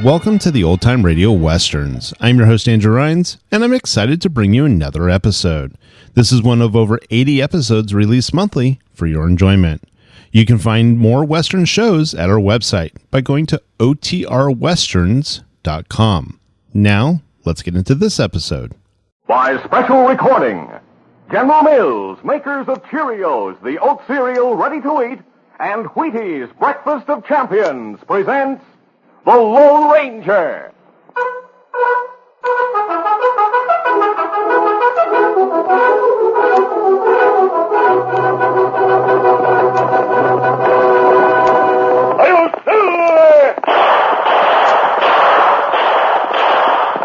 Welcome to the Old Time Radio Westerns. I'm your host, Andrew Rhynes, and I'm excited to bring you another episode. This is one of over 80 episodes released monthly for your enjoyment. You can find more Western shows at our website by going to OTRwesterns.com. Now, let's get into this episode. By special recording, General Mills, makers of Cheerios, the oat cereal ready to eat, and Wheaties, breakfast of champions, presents The Lone Ranger.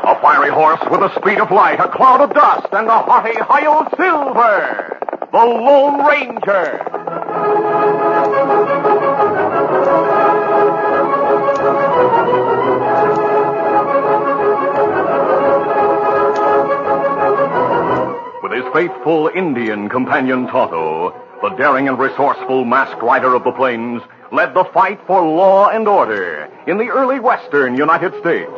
A fiery horse with the speed of light, a cloud of dust, and a haughty Hi-Yo Silver, the Lone Ranger. His faithful Indian companion Tonto, the daring and resourceful masked rider of the plains, led the fight for law and order in the early western United States.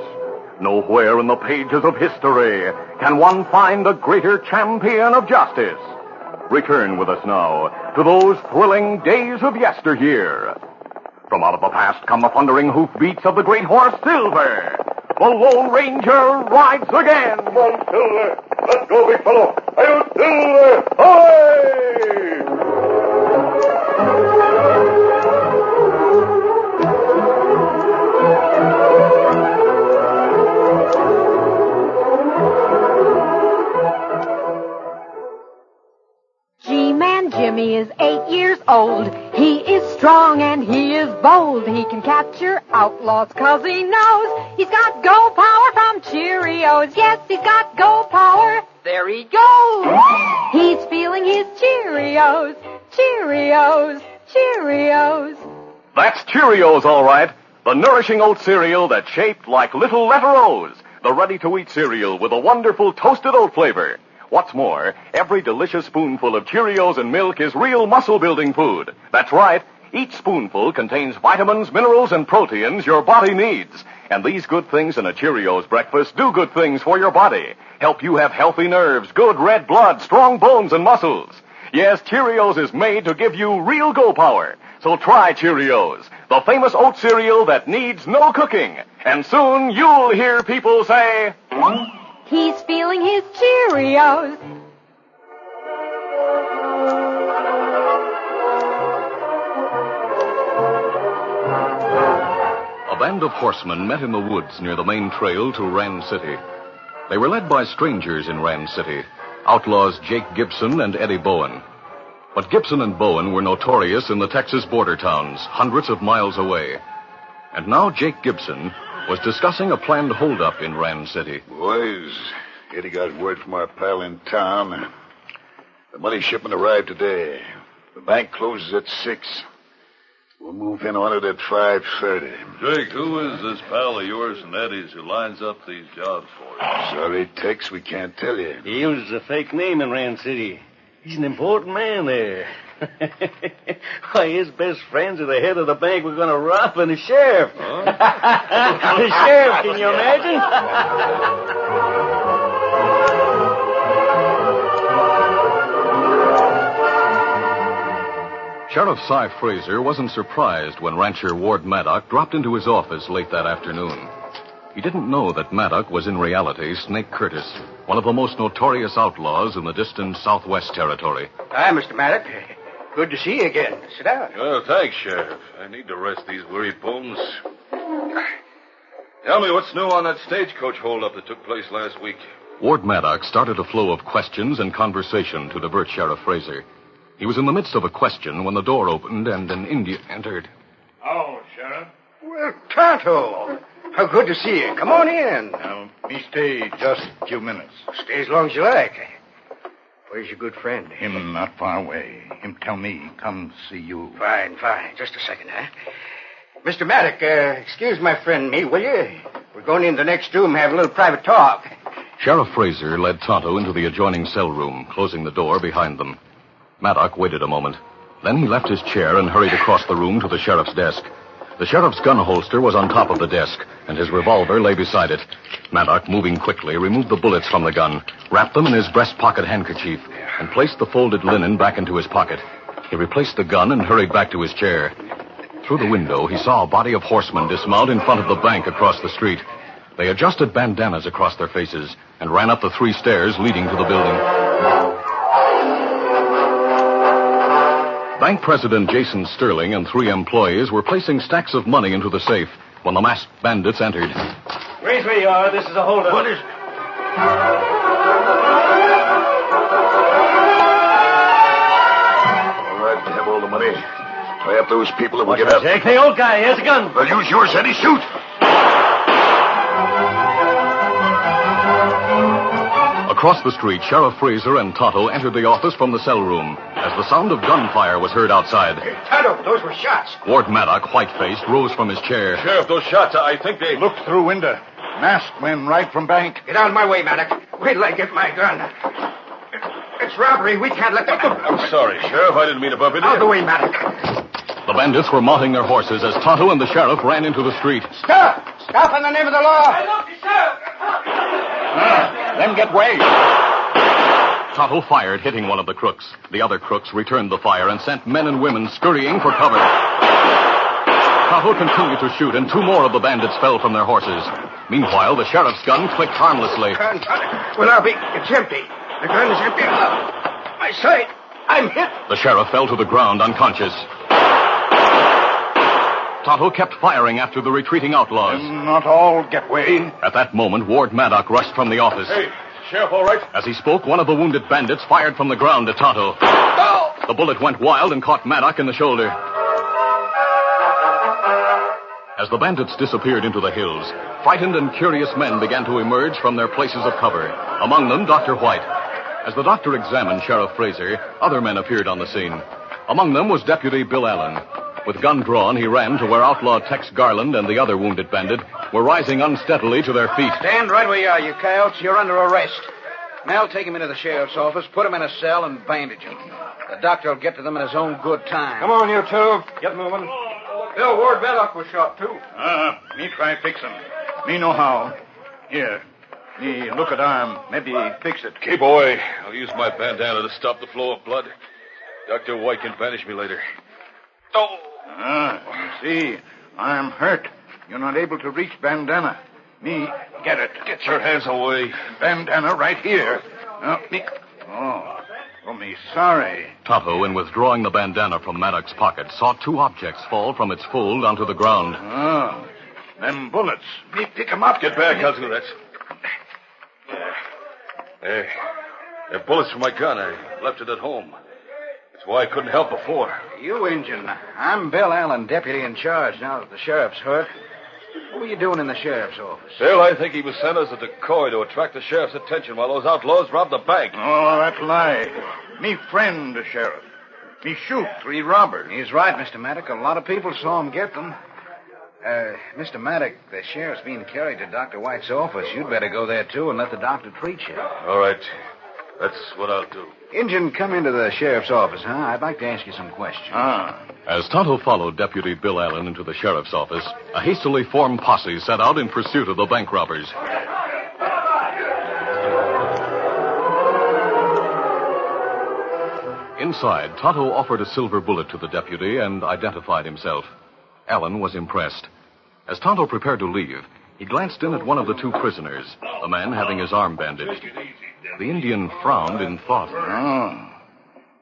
Nowhere in the pages of history can one find a greater champion of justice. Return with us now to those thrilling days of yesteryear. From out of the past come the thundering hoofbeats of the great horse Silver. The Lone Ranger rides again. Come on, Silver. Let's go, big fellow. Hi-yo, Silver. Hi! G-Man Jimmy is 8 years old. He is strong and he is bold. He can capture outlaws 'cause he knows he's got go power from Cheerios. Yes, he's got go power. There he goes. He's feeling his Cheerios. Cheerios. Cheerios. That's Cheerios, all right. The nourishing oat cereal that's shaped like little letter O's. The ready-to-eat cereal with a wonderful toasted oat flavor. What's more, every delicious spoonful of Cheerios and milk is real muscle-building food. That's right. Each spoonful contains vitamins, minerals, and proteins your body needs. And these good things in a Cheerios breakfast do good things for your body. Help you have healthy nerves, good red blood, strong bones, and muscles. Yes, Cheerios is made to give you real go power. So try Cheerios, the famous oat cereal that needs no cooking. And soon you'll hear people say, He's feeling his Cheerios. A band of horsemen met in the woods near the main trail to Rhynes City. They were led by strangers in Rhynes City, outlaws Jake Gibson and Eddie Bowen. But Gibson and Bowen were notorious in the Texas border towns, hundreds of miles away. And now Jake Gibson was discussing a planned holdup in Rhynes City. Boys, Eddie got word from our pal in town. The money shipment arrived today. The bank closes at 6. We'll move in on it at 5:30. Jake, who is this pal of yours and Eddie's who lines up these jobs for you? Sorry, Tex, we can't tell you. He uses a fake name in Rhynes City. He's an important man there. Why, his best friends are the head of the bank we're going to rob and the sheriff. Huh? The sheriff, can you imagine? Sheriff Cy Fraser wasn't surprised when rancher Ward Maddock dropped into his office late that afternoon. He didn't know that Maddock was in reality Snake Curtis, one of the most notorious outlaws in the distant Southwest Territory. Hi, Mr. Maddock. Good to see you again. Sit down. Well, thanks, Sheriff. I need to rest these weary bones. Tell me what's new on that stagecoach holdup that took place last week. Ward Maddock started a flow of questions and conversation to divert Sheriff Fraser. He was in the midst of a question when the door opened and an Indian entered. Oh, Sheriff. Well, Tonto. How good to see you. Come on in. Now, me stay just a few minutes. Stay as long as you like. Where's your good friend? Him not far away. Him tell me come see you. Fine. Just a second, huh? Mr. Maddock, excuse my friend me, will you? We're going in the next room and have a little private talk. Sheriff Fraser led Tonto into the adjoining cell room, closing the door behind them. Maddox waited a moment. Then he left his chair and hurried across the room to the sheriff's desk. The sheriff's gun holster was on top of the desk, and his revolver lay beside it. Maddox, moving quickly, removed the bullets from the gun, wrapped them in his breast pocket handkerchief, and placed the folded linen back into his pocket. He replaced the gun and hurried back to his chair. Through the window, he saw a body of horsemen dismount in front of the bank across the street. They adjusted bandanas across their faces and ran up the 3 stairs leading to the building. Bank President Jason Sterling and 3 employees were placing stacks of money into the safe when the masked bandits entered. Raise where you are. This is a holdup. What is... All right, we have all the money. Tie up those people and we'll get out. Jake, the old guy. Here's a gun. Well, use yours, Eddie. Shoot! Across the street, Sheriff Fraser and Tonto entered the office from the cell room as the sound of gunfire was heard outside. Hey, Tonto, those were shots. Ward Maddox, white-faced, rose from his chair. Sheriff, those shots, I think they... Look through window. Masked men right from bank. Get out of my way, Maddox. Wait till I get my gun. It's robbery. We can't let them... I'm sorry, Sheriff. I didn't mean to bump into you. Out of the way, Maddox. The bandits were mounting their horses as Tonto and the sheriff ran into the street. Stop! Stop in the name of the law! Then get way. Tonto fired, hitting one of the crooks. The other crooks returned the fire and sent men and women scurrying for cover. Tonto continued to shoot, and 2 more of the bandits fell from their horses. Meanwhile, the sheriff's gun clicked harmlessly. Gun, well, it's empty. The gun is empty. My sight. I'm hit. The sheriff fell to the ground unconscious. Tonto kept firing after the retreating outlaws. Not all get way. At that moment, Ward Maddox rushed from the office. Hey, Sheriff, all right? As he spoke, one of the wounded bandits fired from the ground at Tonto. Oh! The bullet went wild and caught Maddox in the shoulder. As the bandits disappeared into the hills, frightened and curious men began to emerge from their places of cover. Among them, Dr. White. As the doctor examined Sheriff Fraser, other men appeared on the scene. Among them was Deputy Bill Allen. With gun drawn, he ran to where outlaw Tex Garland and the other wounded bandit were rising unsteadily to their feet. Stand right where you are, you coyotes. You're under arrest. Now take him into the sheriff's office, put him in a cell, and bandage him. The doctor will get to them in his own good time. Come on, you two. Get moving. Bill, Ward Belloc was shot, too. Me try fix him. Me know how. Here. Me look at arm. Maybe fix it. Keep away. I'll use my bandana to stop the flow of blood. Dr. White can banish me later. Oh! You see, I'm hurt. You're not able to reach bandana. Me, get it. Get your hands away. Bandana right here. Me sorry. Tonto, in withdrawing the bandana from Maddox's pocket, saw 2 objects fall from its fold onto the ground. Them bullets. Me pick 'em up. Get back, I'll do that. Hey, they're bullets from my gun. I left it at home. That's why I couldn't help before. You Injun. I'm Bill Allen, deputy in charge now that the sheriff's hurt. What were you doing in the sheriff's office? Bill, I think he was sent as a decoy to attract the sheriff's attention while those outlaws robbed the bank. Oh, that lie. Me friend, the sheriff. Me shoot 3 robbers. He's right, Mr. Maddox. A lot of people saw him get them. Mr. Maddox, the sheriff's being carried to Dr. White's office. You'd better go there, too, and let the doctor treat you. All right. That's what I'll do. Injun, come into the sheriff's office, huh? I'd like to ask you some questions. As Tonto followed Deputy Bill Allen into the sheriff's office, a hastily formed posse set out in pursuit of the bank robbers. Inside, Tonto offered a silver bullet to the deputy and identified himself. Allen was impressed. As Tonto prepared to leave, he glanced in at one of the 2 prisoners, the man having his arm bandaged. The Indian frowned in thought.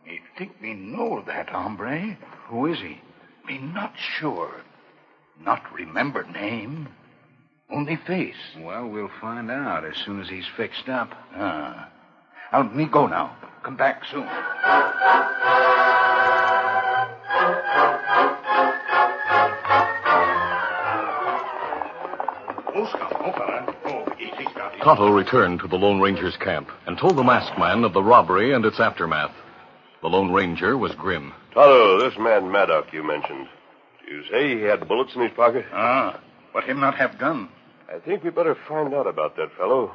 Me think me know that hombre. Who is he? Me not sure. Not remember name. Only face. Well, we'll find out as soon as he's fixed up. I'll me go now. Come back soon. Tonto returned to the Lone Ranger's camp and told the masked man of the robbery and its aftermath. The Lone Ranger was grim. Tonto, this man Maddox you mentioned. You say he had bullets in his pocket? But him not have gun. I think we better find out about that fellow.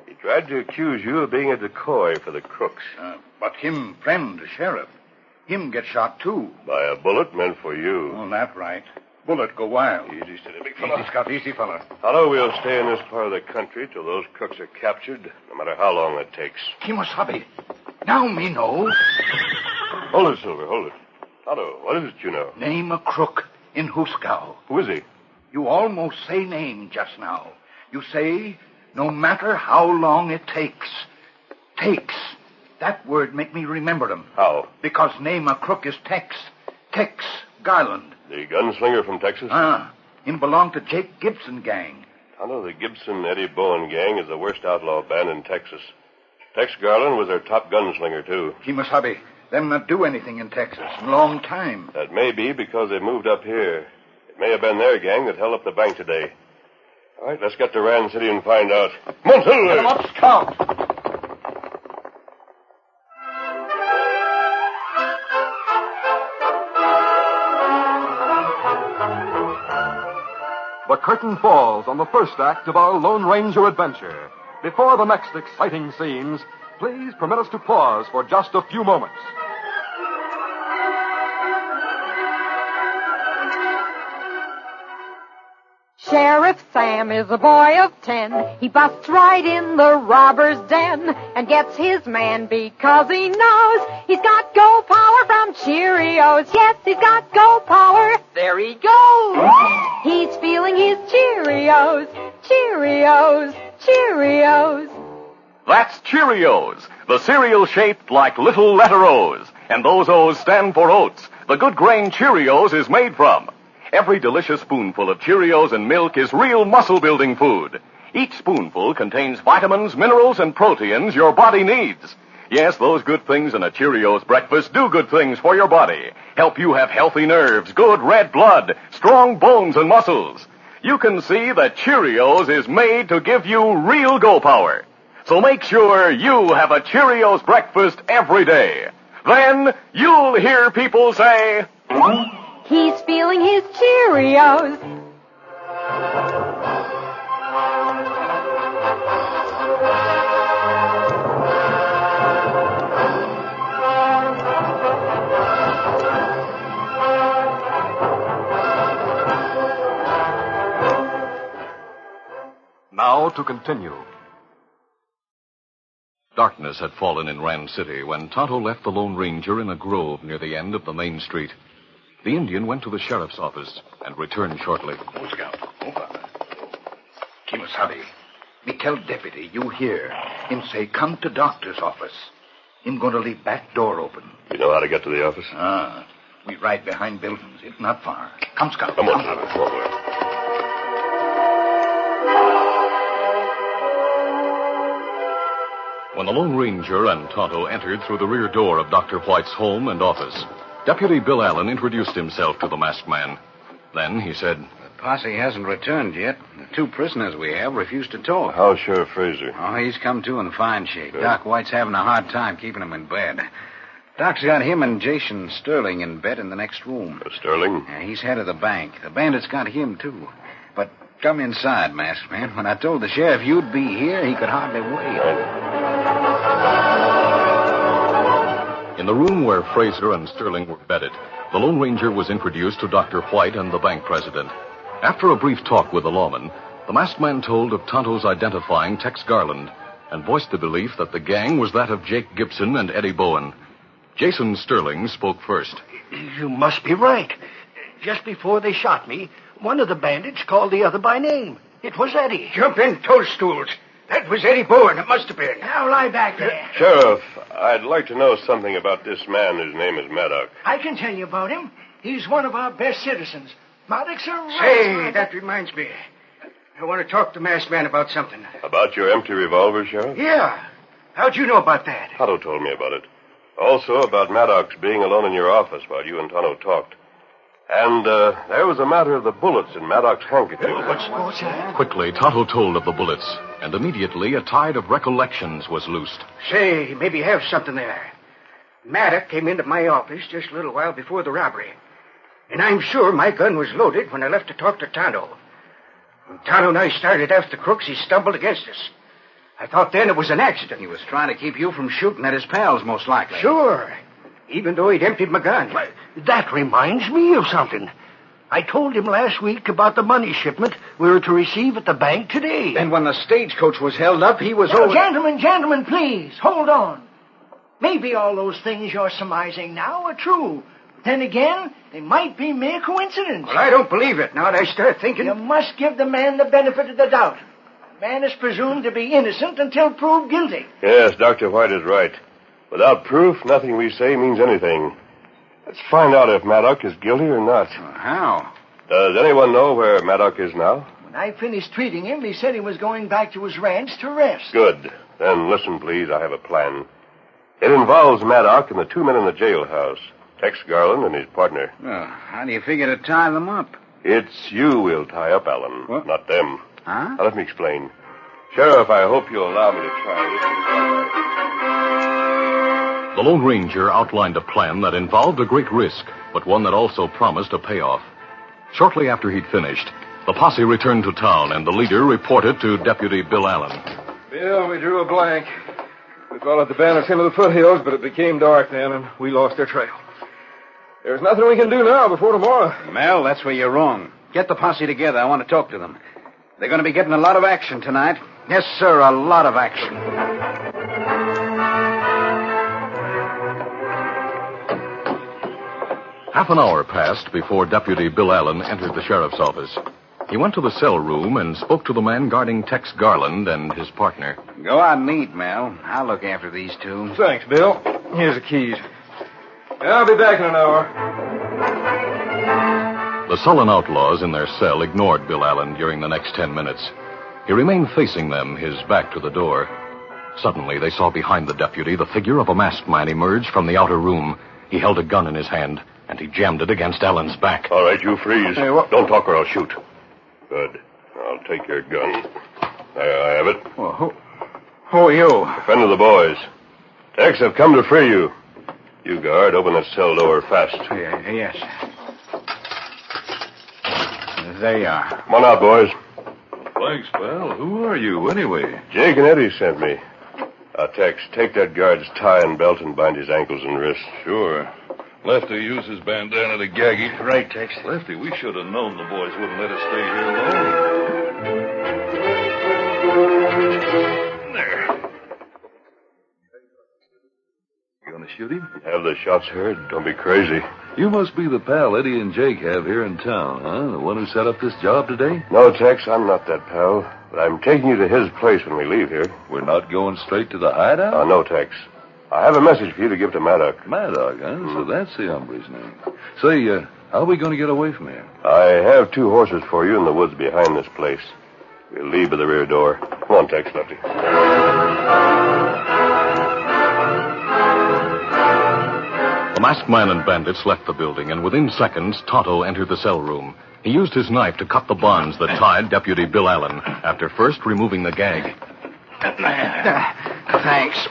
He tried to accuse you of being a decoy for the crooks. But him, friend, the sheriff, him get shot, too. By a bullet meant for you. Oh, that right. Bullet go wild. Easy, steady, big fella. Easy, Scott, easy, fella. Tonto, we'll stay in this part of the country till those crooks are captured, no matter how long it takes. Kimosabe. Now me know. Hold it, Silver, hold it. Tonto, what is it you know? Name a crook in Huskow. Who is he? You almost say name just now. You say, no matter how long it takes. Takes. That word make me remember him. How? Because name a crook is Tex. Tex Garland. The gunslinger from Texas? Him belong to Jake Gibson gang. Tonto, the Gibson-Eddie Bowen gang is the worst outlaw band in Texas. Tex Garland was their top gunslinger, too. Kimosabe, them not do anything in Texas in long time. That may be because they moved up here. It may have been their gang that held up the bank today. All right, let's get to Rand City and find out. Come on, Silver! Get 'em up, Scout! The curtain falls on the first act of our Lone Ranger adventure. Before the next exciting scenes, please permit us to pause for just a few moments. Sheriff Sam is a boy of 10. He busts right in the robber's den and gets his man because he knows he's got go power from Cheerios. Yes, he's got go power. There he goes. He's feeling his Cheerios. Cheerios. Cheerios. That's Cheerios, the cereal shaped like little letter O's. And those O's stand for oats. The good grain Cheerios is made from. Every delicious spoonful of Cheerios and milk is real muscle-building food. Each spoonful contains vitamins, minerals, and proteins your body needs. Yes, those good things in a Cheerios breakfast do good things for your body. Help you have healthy nerves, good red blood, strong bones and muscles. You can see that Cheerios is made to give you real go power. So make sure you have a Cheerios breakfast every day. Then you'll hear people say, He's feeling his Cheerios. Now to continue. Darkness had fallen in Rand City when Tonto left the Lone Ranger in a grove near the end of the main street. The Indian went to the sheriff's office and returned shortly. Oh, Scout. Oh, Father. Kimosabe, me tell deputy you here. Him say come to doctor's office. Him going to leave back door open. You know how to get to the office? We ride behind buildings. It's not far. Come, Scout. Come on, Father. Come on. When the Lone Ranger and Tonto entered through the rear door of Dr. White's home and office, Deputy Bill Allen introduced himself to the masked man. Then he said, The posse hasn't returned yet. The two prisoners we have refused to talk. How's Sheriff Fraser? Oh, he's come to in fine shape. Good. Doc White's having a hard time keeping him in bed. Doc's got him and Jason Sterling in bed in the next room. Sterling? Yeah, he's head of the bank. The bandits got him, too. But come inside, masked man. When I told the sheriff you'd be here, he could hardly wait. In the room where Fraser and Sterling were bedded, the Lone Ranger was introduced to Dr. White and the bank president. After a brief talk with the lawman, the masked man told of Tonto's identifying Tex Garland and voiced the belief that the gang was that of Jake Gibson and Eddie Bowen. Jason Sterling spoke first. You must be right. Just before they shot me, one of the bandits called the other by name. It was Eddie. Jump in, toadstools. That was Eddie Bowen. It must have been. Now lie back there. Sheriff, I'd like to know something about this man whose name is Maddox. I can tell you about him. He's one of our best citizens. Maddox are Say, that reminds me. I want to talk to Masked Man about something. About your empty revolver, Sheriff? Yeah. How'd you know about that? Tonto told me about it. Also about Maddox being alone in your office while you and Tonto talked. And there was a matter of the bullets in Maddox's handkerchief. What's that? Quickly, Tonto told of the bullets, and immediately a tide of recollections was loosed. Say, maybe you have something there. Maddox came into my office just a little while before the robbery. And I'm sure my gun was loaded when I left to talk to Tonto. When Tonto and I started after crooks, he stumbled against us. I thought then it was an accident. He was trying to keep you from shooting at his pals, most likely. Sure. Even though he'd emptied my gun. That reminds me of something. I told him last week about the money shipment we were to receive at the bank today. And when the stagecoach was held up, he was Now, over... Gentlemen, please, hold on. Maybe all those things you're surmising now are true. Then again, they might be mere coincidence. Well, I don't believe it. Now that I start thinking... You must give the man the benefit of the doubt. The man is presumed to be innocent until proved guilty. Yes, Dr. White is right. Without proof, nothing we say means anything. Let's find out if Maddox is guilty or not. How? Does anyone know where Maddox is now? When I finished treating him, he said he was going back to his ranch to rest. Good. Then listen, please. I have a plan. It involves Maddox and the two men in the jailhouse, Tex Garland and his partner. Well, how do you figure to tie them up? It's you we'll tie up, Alan, What? not them. Huh? Now, let me explain. Sheriff, I hope you'll allow me to try this. The Lone Ranger outlined a plan that involved a great risk, but one that also promised a payoff. Shortly after he'd finished, the posse returned to town, and the leader reported to Deputy Bill Allen. Bill, we drew a blank. We followed the bandits into the foothills, but it became dark then, and we lost their trail. There's nothing we can do now before tomorrow. Mel, that's where you're wrong. Get the posse together. I want to talk to them. They're going to be getting a lot of action tonight. Yes, sir, a lot of action. Half an hour passed before Deputy Bill Allen entered the sheriff's office. He went to the cell room and spoke to the man guarding Tex Garland and his partner. Go out and eat, Mel. I'll look after these two. Thanks, Bill. Here's the keys. I'll be back in an hour. The sullen outlaws in their cell ignored Bill Allen during the next 10 minutes. He remained facing them, his back to the door. Suddenly, they saw behind the deputy the figure of a masked man emerge from the outer room. He held a gun in his hand, and he jammed it against Allen's back. All right, you freeze. Hey, what? Don't talk or I'll shoot. Good. I'll take your gun. There, I have it. Well, who are you? A friend of the boys. Tex, I've come to free you. You guard, open that cell door fast. Yes. There you are. Come on out, boys. Thanks, pal. Who are you, anyway? Jake and Eddie sent me. Tex, take that guard's tie and belt and bind his ankles and wrists. Sure. Lefty used his bandana to gag him. Right, Tex. Lefty, we should have known the boys wouldn't let us stay here alone. There. You gonna shoot him? Have the shots heard. Don't be crazy. You must be the pal Eddie and Jake have here in town, huh? The one who set up this job today? No, Tex, I'm not that pal. But I'm taking you to his place when we leave here. We're not going straight to the hideout? No, Tex. I have a message for you to give to Maddox. Maddox, huh? So that's the hombre's name. Say, how are we going to get away from here? I have 2 horses for you in the woods behind this place. We'll leave by the rear door. Come on, Tex, Lefty. The masked man and bandits left the building, and within seconds, Tonto entered the cell room. He used his knife to cut the bonds that tied Deputy Bill Allen, after first removing the gag. Thanks.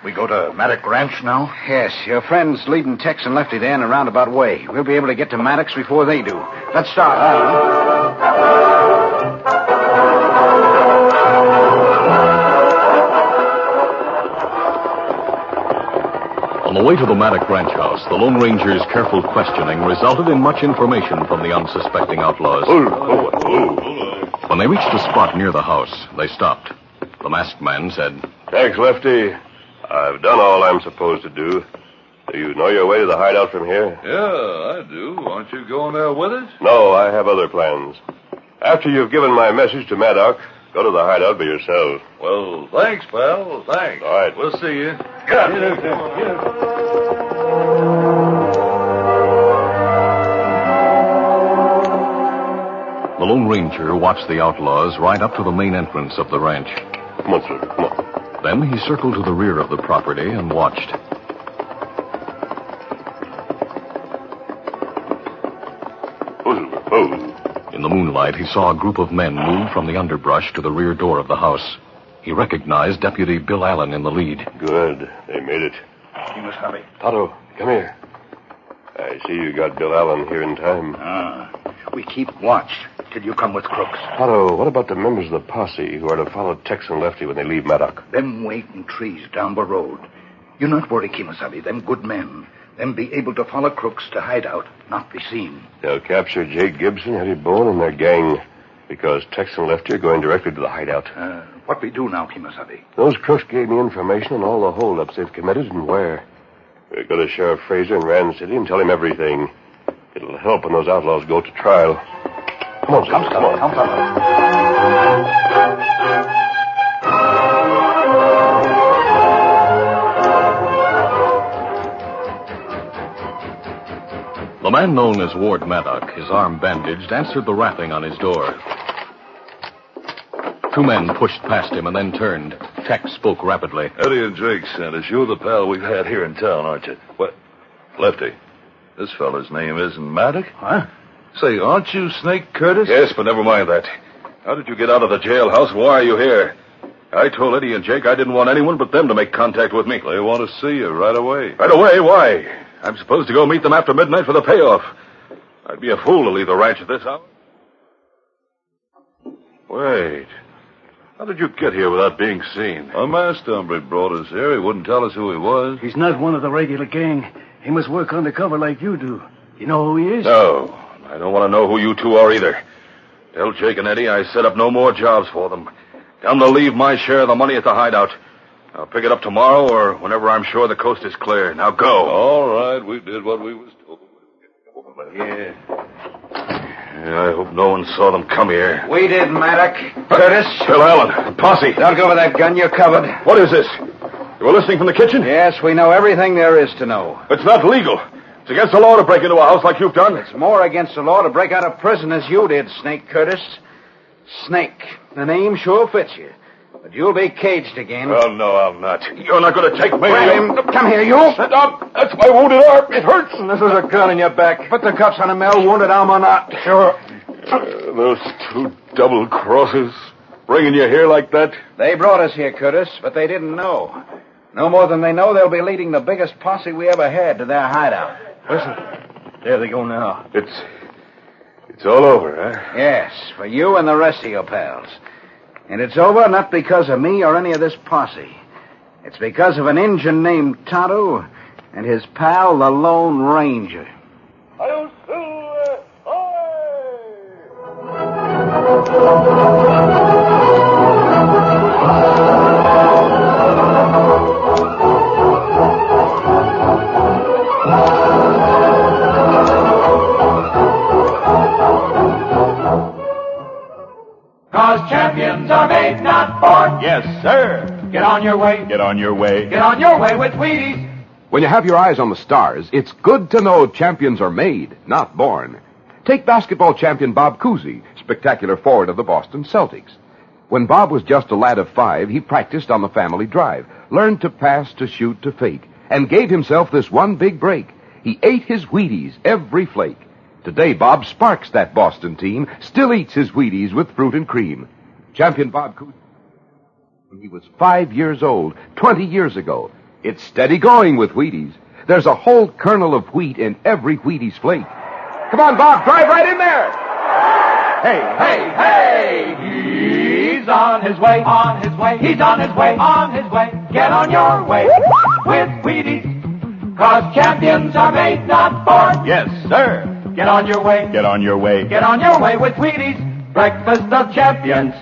We go to Maddox Ranch now? Yes, your friend's leading Tex and Lefty there in a roundabout way. We'll be able to get to Maddox before they do. Let's start. On the way to the Maddox ranch house, the Lone Ranger's careful questioning resulted in much information from the unsuspecting outlaws. When they reached a spot near the house, they stopped. The masked man said, Thanks, Lefty. I've done all I'm supposed to do. Do you know your way to the hideout from here? Yeah, I do. Aren't you going there with us? No, I have other plans. After you've given my message to Maddox, go to the hideout by yourself. Well, thanks, pal. Thanks. All right. We'll see you. Get The Lone Ranger watched the outlaws ride up to the main entrance of the ranch. Come on, sir. Come on. Then he circled to the rear of the property and watched. In the moonlight, he saw a group of men move from the underbrush to the rear door of the house. He recognized Deputy Bill Allen in the lead. Good. They made it. You must hurry. Tonto, come here. I see you got Bill Allen here in time. We keep watch till you come with crooks. Tonto, what about the members of the posse who are to follow Tex and Lefty when they leave Maddock? Them waiting trees down the road. You not worry, Kimasabi. Them good men. Them be able to follow crooks to hide out, not be seen. They'll capture Jake Gibson, Eddie Bowen, and their gang, because Tex and Lefty are going directly to the hideout. What we do now, Kimasabi? Those crooks gave me information on all the holdups they've committed and where. We'll go to Sheriff Fraser in Rand City and tell him everything. It'll help when those outlaws go to trial. Come on, son. Come on. The man known as Ward Maddock, his arm bandaged, answered the rapping on his door. Two men pushed past him and then turned. Tex spoke rapidly. Eddie and Jake sent us. You're the pal we've had here in town, aren't you? What? Lefty, this fella's name isn't Maddock? Huh? Say, aren't you Snake Curtis? Yes, but never mind that. How did you get out of the jailhouse? Why are you here? I told Eddie and Jake I didn't want anyone but them to make contact with me. They want to see you right away. Right away? Why? I'm supposed to go meet them after midnight for the payoff. I'd be a fool to leave the ranch at this hour. Wait. How did you get here without being seen? A masked hombre brought us here. He wouldn't tell us who he was. He's not one of the regular gang. He must work undercover like you do. You know who he is? No. I don't want to know who you two are either. Tell Jake and Eddie I set up no more jobs for them. Tell them to leave my share of the money at the hideout. I'll pick it up tomorrow or whenever I'm sure the coast is clear. Now go. All right, we did what we was told. Yeah, I hope no one saw them come here. We did, Maddock. Curtis. Phil Allen, posse. Don't go with that gun. You're covered. What is this? You were listening from the kitchen? Yes, we know everything there is to know. It's not legal. It's against the law to break into a house like you've done. It's more against the law to break out of prison as you did, Snake Curtis. Snake. The name sure fits you. But you'll be caged again. Oh, no, I'm not. You're not going to take me. Grab him. Come here, you. Sit up. That's my wounded arm. It hurts. This is a gun in your back. Put the cuffs on him, Mel. Wounded arm or not. Sure. Those two double crosses bringing you here like that? They brought us here, Curtis, but they didn't know. No more than they know, they'll be leading the biggest posse we ever had to their hideout. Listen, there they go now. It's all over, huh? Yes, for you and the rest of your pals. And it's over not because of me or any of this posse. It's because of an Injun named Tonto and his pal, the Lone Ranger. Champions are made, not born. Yes, sir. Get on your way. Get on your way. Get on your way with Wheaties. When you have your eyes on the stars, it's good to know champions are made, not born. Take basketball champion Bob Cousy, spectacular forward of the Boston Celtics. When Bob was just a lad of 5, he practiced on the family drive, learned to pass, to shoot, to fake, and gave himself this one big break. He ate his Wheaties, every flake. Today, Bob sparks that Boston team, still eats his Wheaties with fruit and cream. Champion Bob Cousy, when he was 5 years old, 20 years ago. It's steady going with Wheaties. There's a whole kernel of wheat in every Wheaties flake. Come on, Bob, drive right in there. Hey, hey, hey! He's on his way, on his way. He's on his way, on his way. Get on your way with Wheaties. 'Cause champions are made, not born. Yes, sir. Get on your way. Get on your way. Get on your way with Wheaties. Breakfast of champions.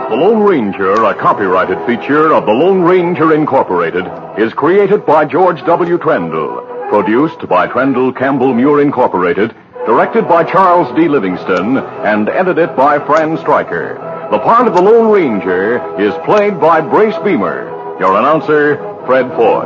The Lone Ranger, a copyrighted feature of the Lone Ranger Incorporated, is created by George W. Trendle, produced by Trendle Campbell Muir Incorporated, directed by Charles D. Livingston, and edited by Fran Striker. The part of the Lone Ranger is played by Brace Beemer. Your announcer, Fred Foy.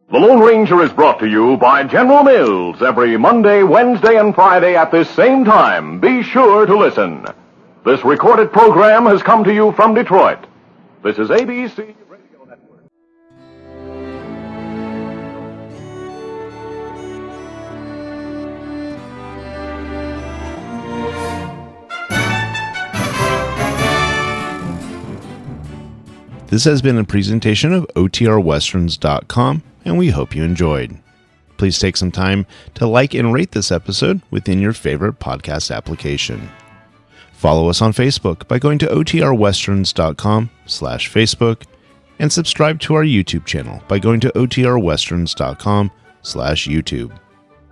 The Lone Ranger is brought to you by General Mills every Monday, Wednesday, and Friday at this same time. Be sure to listen. This recorded program has come to you from Detroit. This is ABC. This has been a presentation of OTRWesterns.com, and we hope you enjoyed. Please take some time to like and rate this episode within your favorite podcast application. Follow us on Facebook by going to OTRWesterns.com/Facebook, and subscribe to our YouTube channel by going to OTRWesterns.com/YouTube.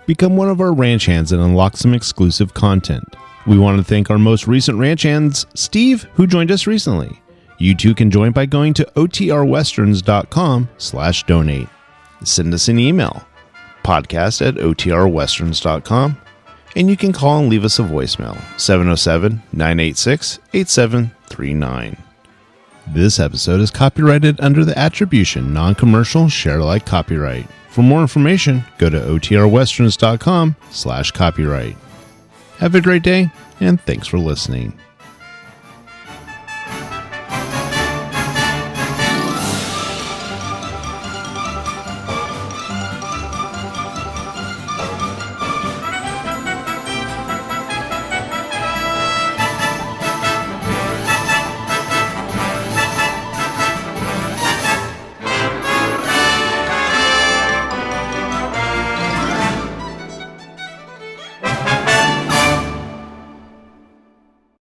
Become one of our ranch hands and unlock some exclusive content. We want to thank our most recent ranch hands, Steve, who joined us recently. You too can join by going to OTRWesterns.com/donate. Send us an email, podcast@OTRWesterns.com, and you can call and leave us a voicemail, 707-986-8739. This episode is copyrighted under the attribution non-commercial share-alike copyright. For more information, go to OTRWesterns.com/copyright. Have a great day, and thanks for listening.